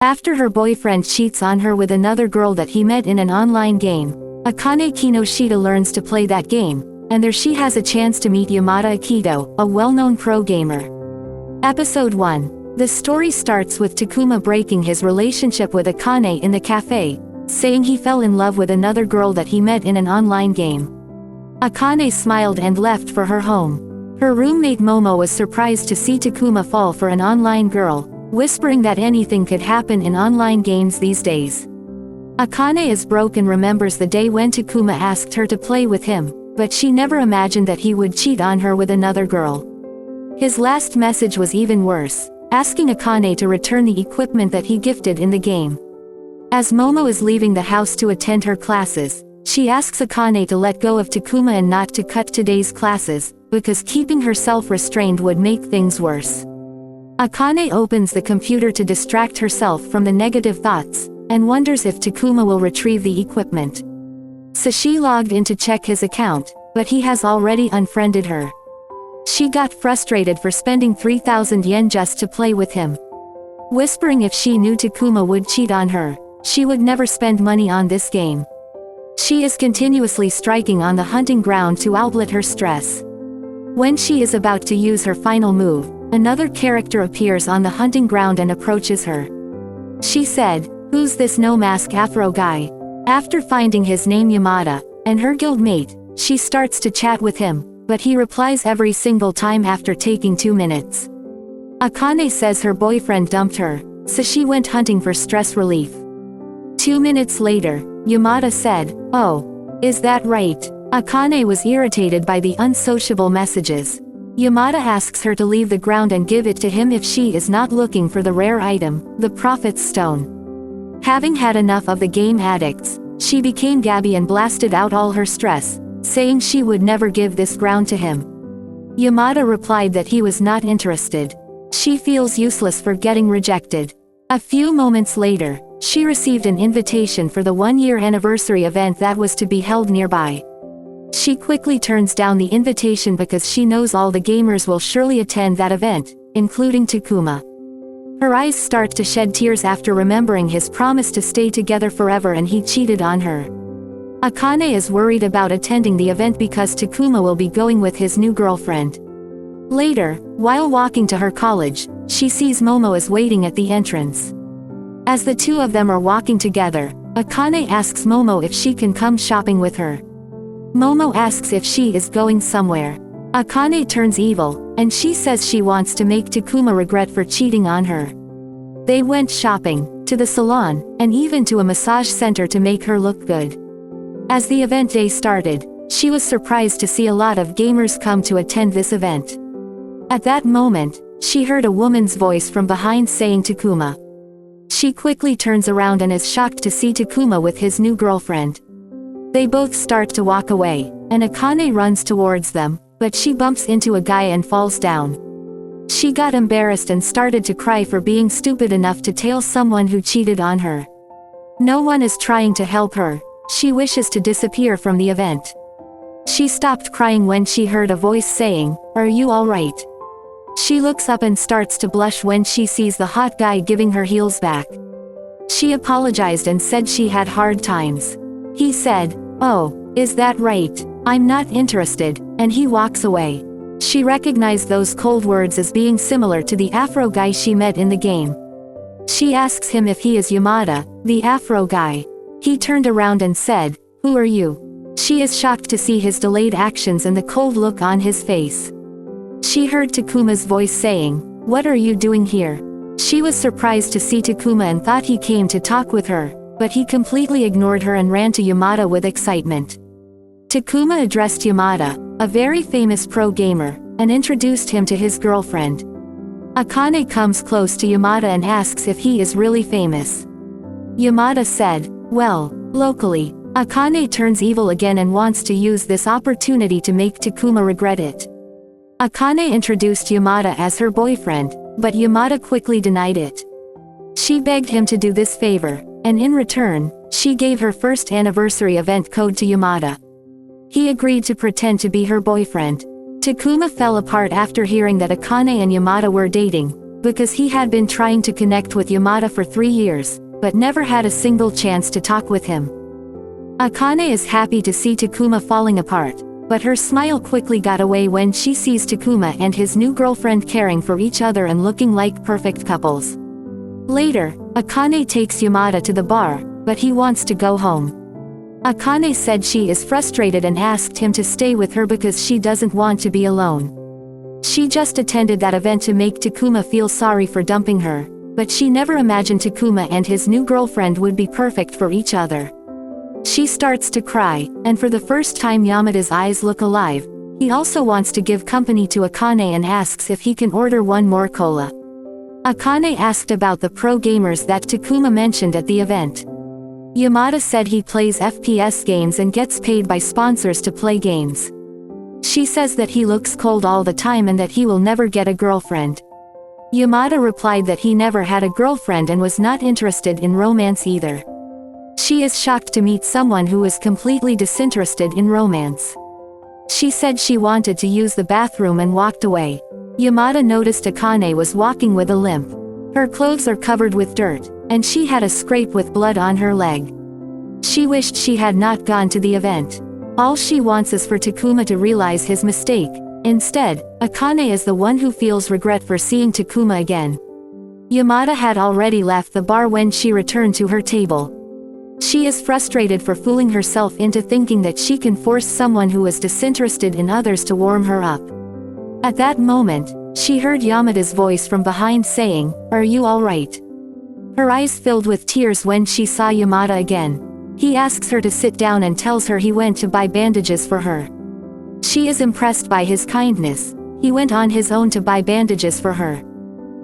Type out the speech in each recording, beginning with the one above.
After her boyfriend cheats on her with another girl that he met in an online game, Akane Kinoshita learns to play that game, and there she has a chance to meet Yamada Akito, a well-known pro gamer. Episode 1. The story starts with Takuma breaking his relationship with Akane in the cafe, saying he fell in love with another girl that he met in an online game. Akane smiled and left for her home. Her roommate Momo was surprised to see Takuma fall for an online girl, whispering that anything could happen in online games these days. Akane is broke and remembers the day when Takuma asked her to play with him, but she never imagined that he would cheat on her with another girl. His last message was even worse, asking Akane to return the equipment that he gifted in the game. As Momo is leaving the house to attend her classes, she asks Akane to let go of Takuma and not to cut today's classes, because keeping herself restrained would make things worse. Akane opens the computer to distract herself from the negative thoughts, and wonders if Takuma will retrieve the equipment. So she logged in to check his account, but he has already unfriended her. She got frustrated for spending 3,000 yen just to play with him. Whispering if she knew Takuma would cheat on her, she would never spend money on this game. She is continuously striking on the hunting ground to outlet her stress. When she is about to use her final move, another character appears on the hunting ground and approaches her. She said, "Who's this no-mask Afro guy?" After finding his name Yamada, and her guildmate, she starts to chat with him, but he replies every single time after taking 2 minutes. Akane says her boyfriend dumped her, so she went hunting for stress relief. 2 minutes later, Yamada said, "Oh, is that right?" Akane was irritated by the unsociable messages. Yamada asks her to leave the ground and give it to him if she is not looking for the rare item, the Prophet's Stone. Having had enough of the game addicts, she became gabby and blasted out all her stress, saying she would never give this ground to him. Yamada replied that he was not interested. She feels useless for getting rejected. A few moments later, she received an invitation for the 1-year anniversary event that was to be held nearby. She quickly turns down the invitation because she knows all the gamers will surely attend that event, including Takuma. Her eyes start to shed tears after remembering his promise to stay together forever and he cheated on her. Akane is worried about attending the event because Takuma will be going with his new girlfriend. Later, while walking to her college, she sees Momo is waiting at the entrance. As the two of them are walking together, Akane asks Momo if she can come shopping with her. Momo asks if she is going somewhere. Akane turns evil, and she says she wants to make Takuma regret for cheating on her. They went shopping, to the salon, and even to a massage center to make her look good. As the event day started, she was surprised to see a lot of gamers come to attend this event. At that moment, she heard a woman's voice from behind saying Takuma. She quickly turns around and is shocked to see Takuma with his new girlfriend. They both start to walk away, and Akane runs towards them, but she bumps into a guy and falls down. She got embarrassed and started to cry for being stupid enough to tell someone who cheated on her. No one is trying to help her. She wishes to disappear from the event. She stopped crying when she heard a voice saying, "Are you alright?" She looks up and starts to blush when she sees the hot guy giving her heels back. She apologized and said she had hard times. He said, "Oh, is that right? I'm not interested," and he walks away. She recognized those cold words as being similar to the Afro guy she met in the game. She asks him if he is Yamada, the Afro guy. He turned around and said, "Who are you?" She is shocked to see his delayed actions and the cold look on his face. She heard Takuma's voice saying, "What are you doing here?" She was surprised to see Takuma and thought he came to talk with her, but he completely ignored her and ran to Yamada with excitement. Takuma addressed Yamada, a very famous pro gamer, and introduced him to his girlfriend. Akane comes close to Yamada and asks if he is really famous. Yamada said, "Well, locally." Akane turns evil again and wants to use this opportunity to make Takuma regret it. Akane introduced Yamada as her boyfriend, but Yamada quickly denied it. She begged him to do this favor, and in return, she gave her first anniversary event code to Yamada. He agreed to pretend to be her boyfriend. Takuma fell apart after hearing that Akane and Yamada were dating, because he had been trying to connect with Yamada for 3 years, but never had a single chance to talk with him. Akane is happy to see Takuma falling apart, but her smile quickly got away when she sees Takuma and his new girlfriend caring for each other and looking like perfect couples. Later, Akane takes Yamada to the bar, but he wants to go home. Akane said she is frustrated and asked him to stay with her because she doesn't want to be alone. She just attended that event to make Takuma feel sorry for dumping her, but she never imagined Takuma and his new girlfriend would be perfect for each other. She starts to cry, and for the first time Yamada's eyes look alive. He also wants to give company to Akane and asks if he can order one more cola. Akane asked about the pro gamers that Takuma mentioned at the event. Yamada said he plays FPS games and gets paid by sponsors to play games. She says that he looks cold all the time and that he will never get a girlfriend. Yamada replied that he never had a girlfriend and was not interested in romance either. She is shocked to meet someone who is completely disinterested in romance. She said she wanted to use the bathroom and walked away. Yamada noticed Akane was walking with a limp. Her clothes are covered with dirt, and she had a scrape with blood on her leg. She wished she had not gone to the event. All she wants is for Takuma to realize his mistake. Instead, Akane is the one who feels regret for seeing Takuma again. Yamada had already left the bar when she returned to her table. She is frustrated for fooling herself into thinking that she can force someone who is disinterested in others to warm her up. At that moment, she heard Yamada's voice from behind saying, "Are you alright?" Her eyes filled with tears when she saw Yamada again. He asks her to sit down and tells her he went to buy bandages for her. She is impressed by his kindness. He went on his own to buy bandages for her.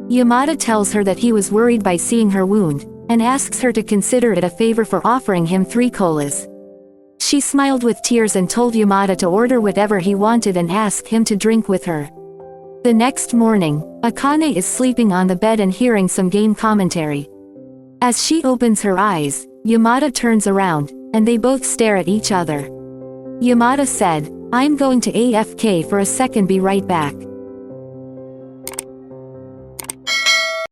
Yamada tells her that he was worried by seeing her wound, and asks her to consider it a favor for offering him 3 colas. She smiled with tears and told Yamada to order whatever he wanted and asked him to drink with her. The next morning, Akane is sleeping on the bed and hearing some game commentary. As she opens her eyes, Yamada turns around, and they both stare at each other. Yamada said, "I'm going to AFK for a second, be right back."